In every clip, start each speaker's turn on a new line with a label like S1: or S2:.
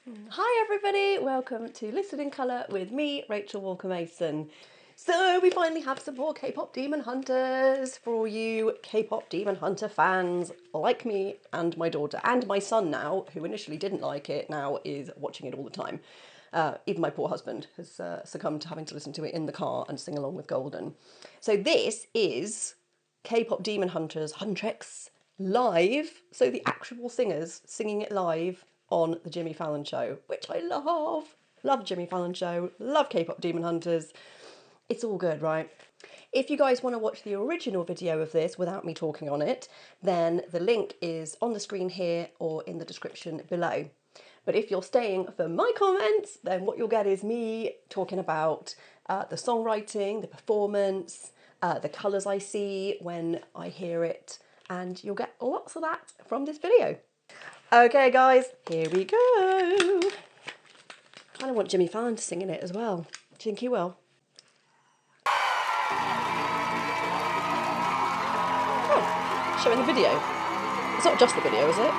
S1: Hi everybody, welcome to Listed in Colour with me, Rachel Walker-Mason. So we finally have some more K-pop Demon Hunters for all you K-pop Demon Hunter fans like me and my daughter and my son now, who initially didn't like it, now is watching it all the time. Even my poor husband has succumbed to having to listen to it in the car and sing along with Golden. So this is K-pop Demon Hunters Huntrix live, so the actual singers singing it live on the Jimmy Fallon Show, which I love. Love Jimmy Fallon Show, love K-pop Demon Hunters. It's all good, right? If you guys want to watch the original video of this without me talking on it, then the link is on the screen here or in the description below. But if you're staying for my comments, then what you'll get is me talking about the songwriting, the performance, the colours I see when I hear it, and you'll get lots of that from this video. Okay guys, here we go. I kind of want Jimmy Fallon to sing in it as well. Do you think he will? Oh, showing the video. It's not just the video, is it?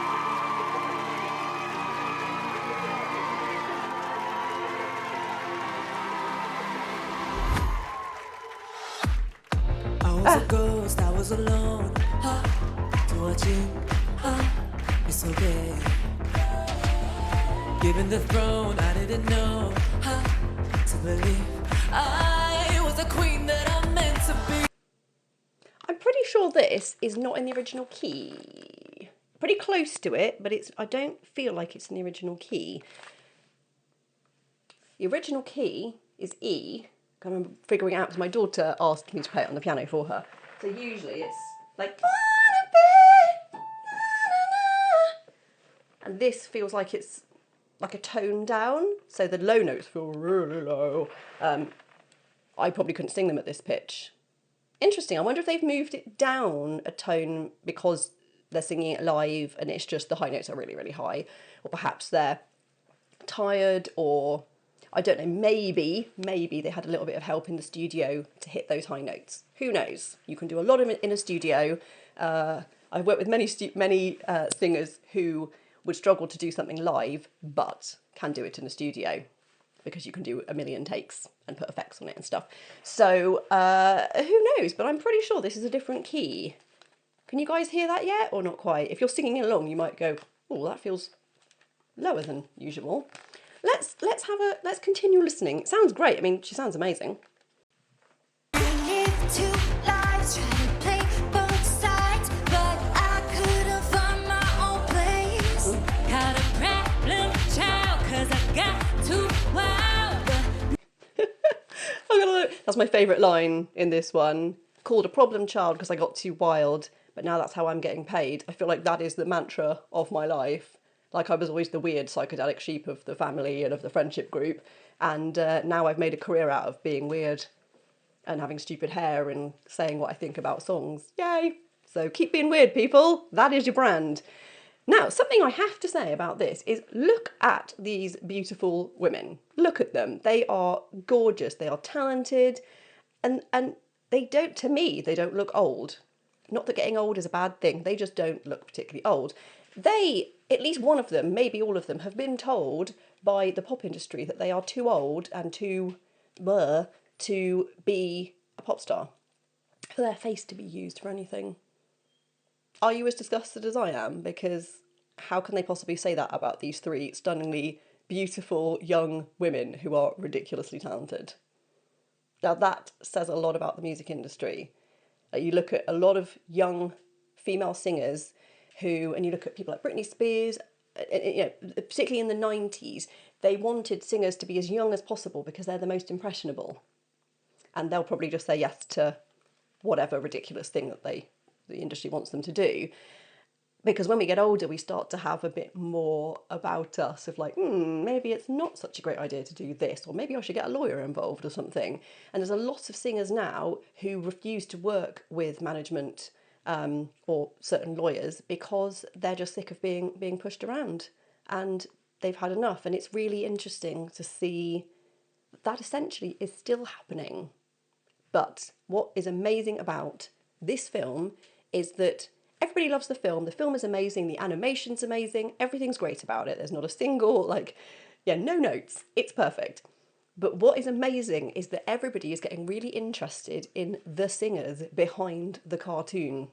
S2: I was a ghost, I was alone. It's okay. Given the throne, I didn't know how to believe I was the queen that I'm meant to be.
S1: I'm pretty sure this is not in the original key. Pretty close to it, but I don't feel like it's in the original key. The original key is E. I remember figuring it out because my daughter asked me to play it on the piano for her. So usually it's like, and this feels like it's like a tone down, so the low notes feel really low. I probably couldn't sing them at this pitch. Interesting, I wonder if they've moved it down a tone because they're singing it live and it's just the high notes are really, really high. Or perhaps they're tired, or I don't know, maybe they had a little bit of help in the studio to hit those high notes. Who knows? You can do a lot of it in a studio. I've worked with many singers who would struggle to do something live, but can do it in the studio because you can do a million takes and put effects on it and stuff. So who knows? But I'm pretty sure this is a different key. Can you guys hear that yet, or not quite? If you're singing along, you might go, "Oh, that feels lower than usual." Let's continue listening. It sounds great. I mean, she sounds amazing. That's my favourite line in this one. Called a problem child because I got too wild, but now that's how I'm getting paid. I feel like that is the mantra of my life. Like I was always the weird psychedelic sheep of the family and of the friendship group, and now I've made a career out of being weird and having stupid hair and saying what I think about songs. Yay! So keep being weird, people. That is your brand. Now, something I have to say about this is look at these beautiful women. Look at them. They are gorgeous. They are talented. And they don't, to me, they don't look old. Not that getting old is a bad thing. They just don't look particularly old. They, at least one of them, maybe all of them, have been told by the pop industry that they are too old and too to be a pop star. For their face to be used for anything. Are you as disgusted as I am? Because how can they possibly say that about these three stunningly beautiful young women who are ridiculously talented? Now that says a lot about the music industry. You look at a lot of young female singers who, and you look at people like Britney Spears, you know, particularly in the 90s, they wanted singers to be as young as possible because they're the most impressionable. And they'll probably just say yes to whatever ridiculous thing that the industry wants them to do. Because when we get older, we start to have a bit more about us of like, maybe it's not such a great idea to do this, or maybe I should get a lawyer involved or something. And there's a lot of singers now who refuse to work with management or certain lawyers because they're just sick of being pushed around and they've had enough. And it's really interesting to see that essentially is still happening. But what is amazing about this film is that everybody loves the film. The film is amazing. The animation's amazing. Everything's great about it. There's not a single, like, yeah, no notes. It's perfect. But what is amazing is that everybody is getting really interested in the singers behind the cartoon.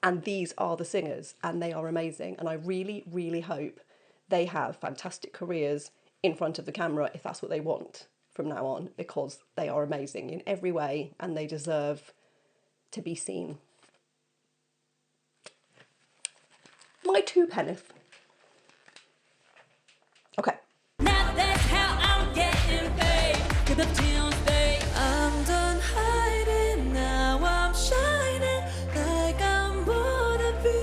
S1: And these are the singers, and they are amazing. And I really, really hope they have fantastic careers in front of the camera if that's what they want from now on, because they are amazing in every way and they deserve to be seen. My 2p. Okay.
S2: Now that's how I'm getting paid. Get the tunes, babe. I'm done hiding, now I'm shining like I'm born to be.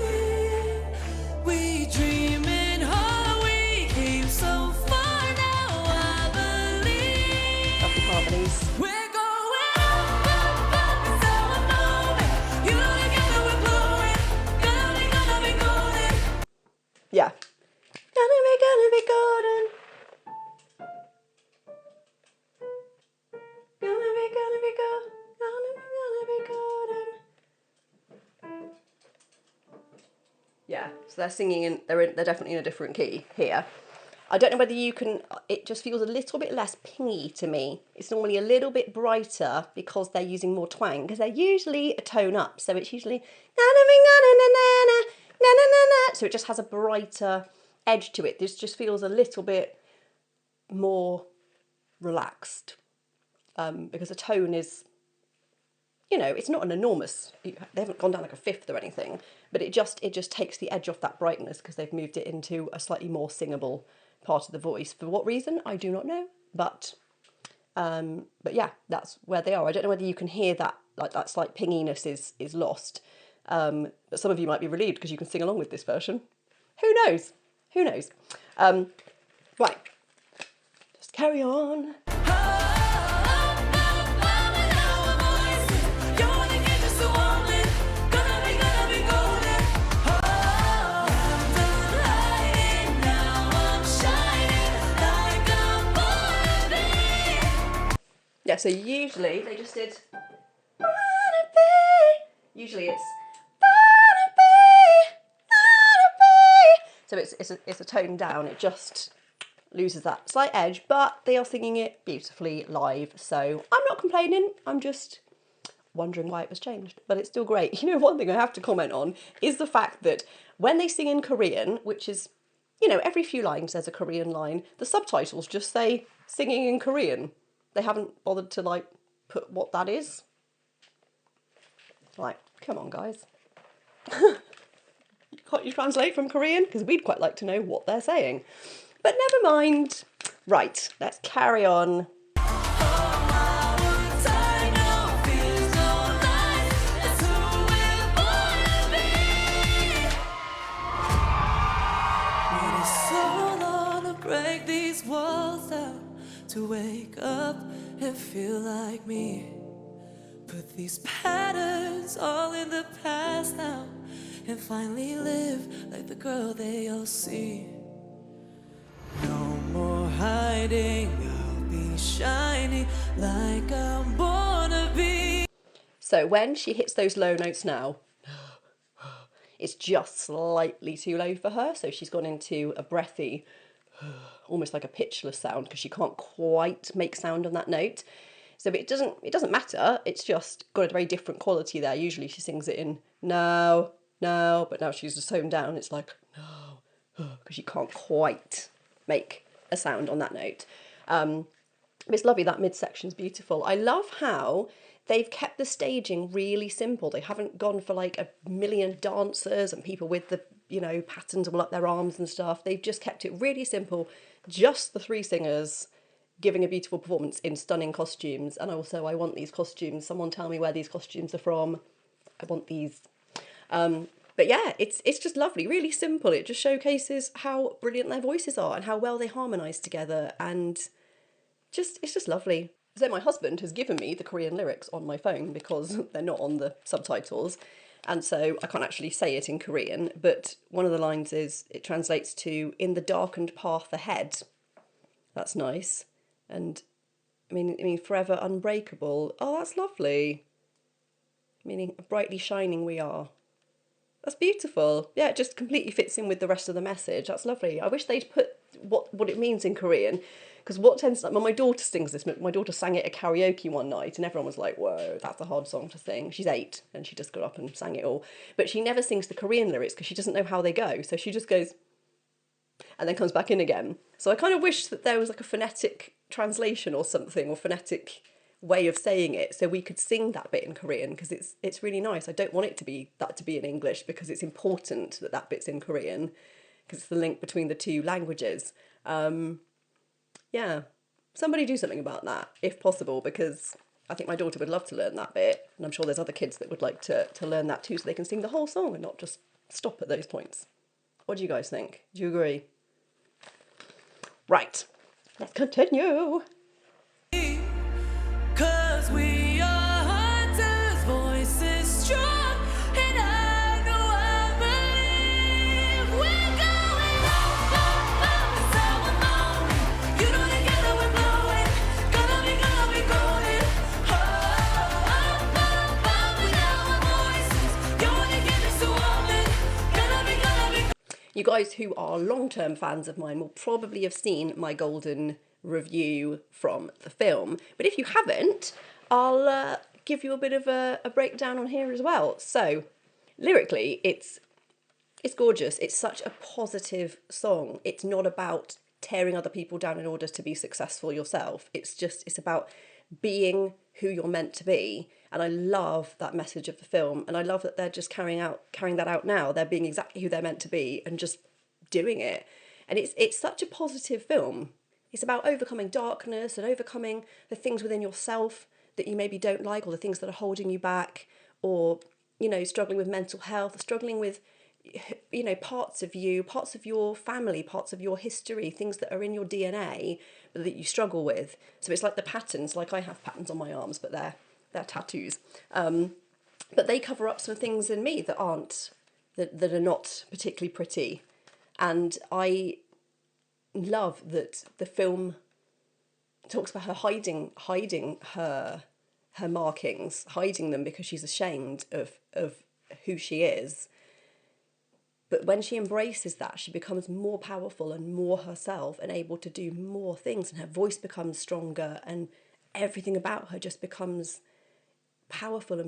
S2: We dreaming hard, we came so far now, I believe.
S1: Lovely harmonies.
S2: We're going up, it's our moment. You know together we're glowing. Gonna be golden.
S1: Yeah. Gonna be golden. Gonna be golden. Yeah, so they're singing in, they're definitely in a different key here. I don't know whether you can, it just feels a little bit less pingy to me. It's normally a little bit brighter because they're using more twang, because they're usually a tone up, so it's usually so it just has a brighter edge to it. This just feels a little bit more relaxed, because the tone is, you know, it's not an enormous, they haven't gone down like a fifth or anything, but it just takes the edge off that brightness because they've moved it into a slightly more singable part of the voice. For what reason, I do not know, but yeah, that's where they are. I don't know whether you can hear that, like that slight pinginess is lost, but some of you might be relieved because you can sing along with this version. Who knows? Who knows? Right, just carry on. Yeah, so usually they just did wanna be. Usually it's wanna be. So it's a tone down. It just loses that slight edge, but they are singing it beautifully live. So I'm not complaining. I'm just wondering why it was changed, but it's still great. You know, one thing I have to comment on is the fact that when they sing in Korean, which is, you know, every few lines there's a Korean line, the subtitles just say singing in Korean. They haven't bothered to, like, put what that is. Like, come on, guys. Can't you translate from Korean? Because we'd quite like to know what they're saying. But never mind. Right, let's carry on.
S2: Break these walls down to wake up and feel like me. Put these patterns all in the past now and finally live like the girl they all see. No more hiding, I'll be shining like I'm born to be.
S1: So when she hits those low notes now, it's just slightly too low for her, so she's gone into a breathy, almost like a pitchless sound, because she can't quite make sound on that note. So it doesn't matter, it's just got a very different quality there. Usually she sings it in no, but now she's just toned down, it's like no, because she can't quite make a sound on that note. It's lovely, that midsection's beautiful. I love how they've kept the staging really simple. They haven't gone for like a million dancers and people with the, you know, patterns all up their arms and stuff. They've just kept it really simple. Just the three singers giving a beautiful performance in stunning costumes. And also, I want these costumes. Someone tell me where these costumes are from. I want these. But yeah, it's just lovely, really simple. It just showcases how brilliant their voices are and how well they harmonise together. And it's just lovely. So my husband has given me the Korean lyrics on my phone because they're not on the subtitles, and so I can't actually say it in Korean, but one of the lines is, it translates to "in the darkened path ahead." That's nice. And I mean forever unbreakable. Oh, that's lovely. Meaning brightly shining we are. That's beautiful. Yeah, it just completely fits in with the rest of the message. That's lovely. I wish they'd put what it means in Korean, because what tends to, when my daughter sings this, my daughter sang it at karaoke one night, and everyone was like, "Whoa, that's a hard song to sing." She's 8, and she just got up and sang it all. But she never sings the Korean lyrics because she doesn't know how they go. So she just goes, and then comes back in again. So I kind of wish that there was like a phonetic translation or something, or phonetic way of saying it, so we could sing that bit in Korean, because it's really nice. I don't want it to be in English, because it's important that that bit's in Korean, because it's the link between the two languages. Yeah, somebody do something about that if possible, because I think my daughter would love to learn that bit, and I'm sure there's other kids that would like to learn that too, so they can sing the whole song and not just stop at those points. What do you guys think? Do you agree? Right, let's continue.
S2: 'Cause we are hunters, voices strong, and I know I believe we're going up, up, up, it's our moment. You know together we're blowing, gonna be going up, up, up, with our voices. You wanna get this woman, gonna be.
S1: You guys who are long-term fans of mine will probably have seen my golden review from the film, but if you haven't, I'll give you a bit of a breakdown on here as well. So lyrically, it's gorgeous. It's such a positive song. It's not about tearing other people down in order to be successful yourself. It's about being who you're meant to be. And I love that message of the film, and I love that they're just carrying that out now. They're being exactly who they're meant to be and just doing it. And it's such a positive film. It's about overcoming darkness and overcoming the things within yourself that you maybe don't like, or the things that are holding you back, or, you know, struggling with mental health, struggling with, you know, parts of you, parts of your family, parts of your history, things that are in your DNA that you struggle with. So it's like the patterns, like I have patterns on my arms, but they're tattoos. But they cover up some things in me that are not particularly pretty. And I love that the film talks about her hiding her markings, hiding them because she's ashamed of who she is. But when she embraces that, she becomes more powerful and more herself and able to do more things, and her voice becomes stronger, and everything about her just becomes powerful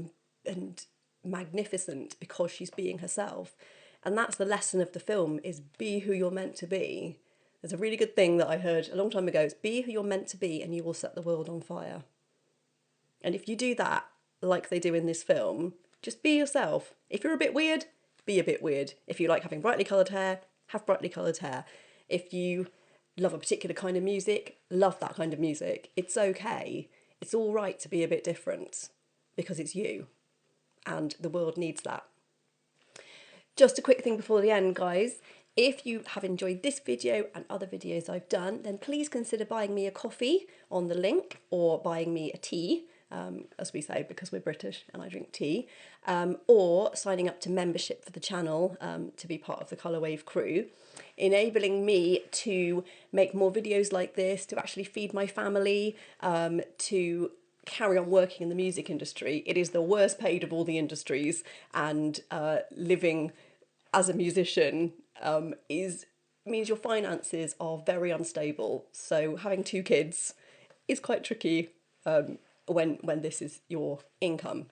S1: and magnificent because she's being herself. And that's the lesson of the film, is be who you're meant to be. There's a really good thing that I heard a long time ago. It's be who you're meant to be and you will set the world on fire. And if you do that, like they do in this film, just be yourself. If you're a bit weird, be a bit weird. If you like having brightly coloured hair, have brightly coloured hair. If you love a particular kind of music, love that kind of music. It's okay. It's all right to be a bit different, because it's you. And the world needs that. Just a quick thing before the end, guys. If you have enjoyed this video and other videos I've done, then please consider buying me a coffee on the link, or buying me a tea, as we say, because we're British and I drink tea, or signing up to membership for the channel to be part of the Colourwave crew, enabling me to make more videos like this, to actually feed my family, to carry on working in the music industry. It is the worst paid of all the industries, and living as a musician means your finances are very unstable. So having 2 kids is quite tricky when this is your income.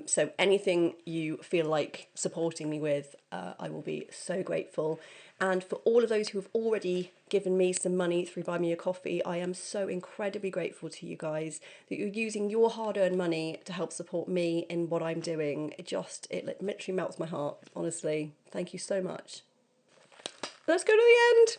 S1: So anything you feel like supporting me with, I will be so grateful. And for all of those who have already given me some money through Buy Me a Coffee, I am so incredibly grateful to you guys that you're using your hard-earned money to help support me in what I'm doing. It literally melts my heart, honestly. Thank you so much. Let's go to the end.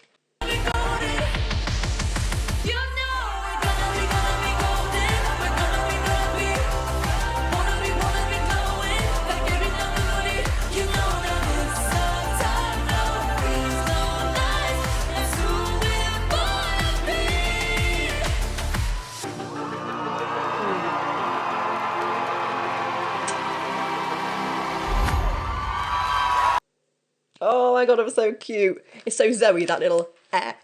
S1: Oh my god, it was so cute. It's so Zoe, that little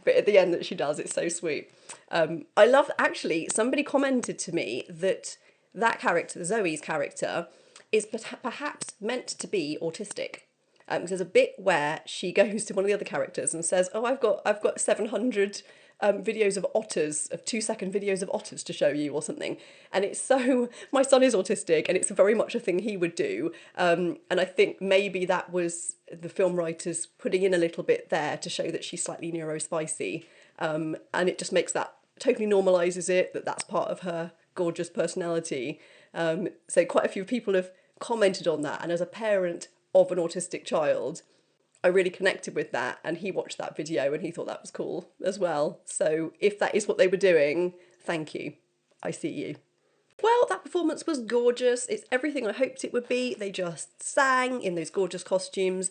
S1: bit at the end that she does. It's so sweet. I love, actually, somebody commented to me that character, Zoe's character, is perhaps meant to be autistic. There's a bit where she goes to one of the other characters and says, "Oh, I've got 700 videos of otters, of 2-second videos of otters to show you," or something. And it's so, my son is autistic, and it's very much a thing he would do. And I think maybe that was the film writers putting in a little bit there to show that she's slightly neurospicy. And it just makes that, totally normalises it, that that's part of her gorgeous personality. So quite a few people have commented on that, and as a parent of an autistic child, I really connected with that, and he watched that video and he thought that was cool as well. So if that is what they were doing, thank you. I see you. Well, that performance was gorgeous. It's everything I hoped it would be. They just sang in those gorgeous costumes.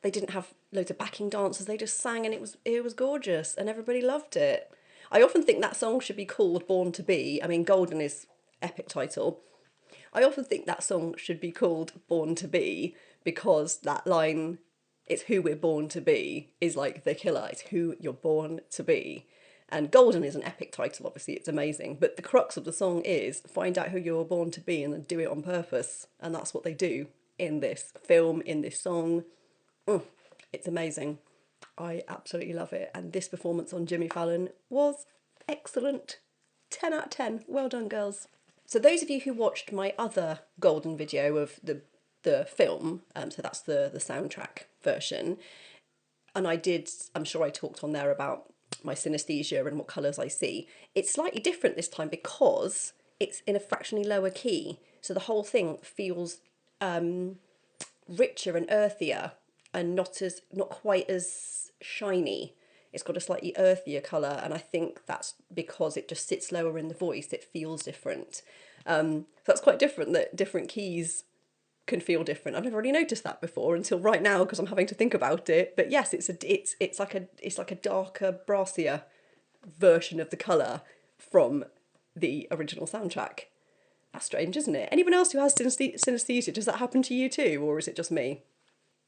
S1: They didn't have loads of backing dancers. They just sang, and it was gorgeous, and everybody loved it. I often think that song should be called Born to Be. I mean, Golden is epic title. I often think that song should be called Born to Be, because that line, "It's who we're born to be," is like the killer. It's who you're born to be. And Golden is an epic title, obviously, it's amazing. But the crux of the song is find out who you're born to be and then do it on purpose. And that's what they do in this film, in this song. It's amazing. I absolutely love it. And this performance on Jimmy Fallon was excellent. 10 out of 10. Well done, girls. So those of you who watched my other Golden video of the film, so that's the soundtrack version, and I'm sure I talked on there about my synesthesia and what colours I see. It's slightly different this time because it's in a fractionally lower key, so the whole thing feels richer and earthier, and not quite as shiny. It's got a slightly earthier colour, and I think that's because it just sits lower in the voice. It feels different. So that's quite different, that different keys can feel different. I've never really noticed that before until right now, because I'm having to think about it. But yes, it's like a darker, brassier version of the colour from the original soundtrack. That's strange, isn't it? Anyone else who has synesthesia, does that happen to you too, or is it just me?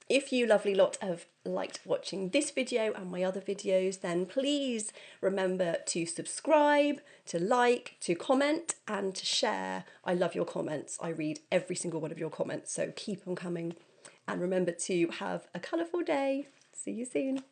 S1: If you lovely lot have liked watching this video and my other videos, then please remember to subscribe, to like, to comment and to share. I love your comments. I read every single one of your comments, so keep them coming. And remember to have a colourful day. See you soon.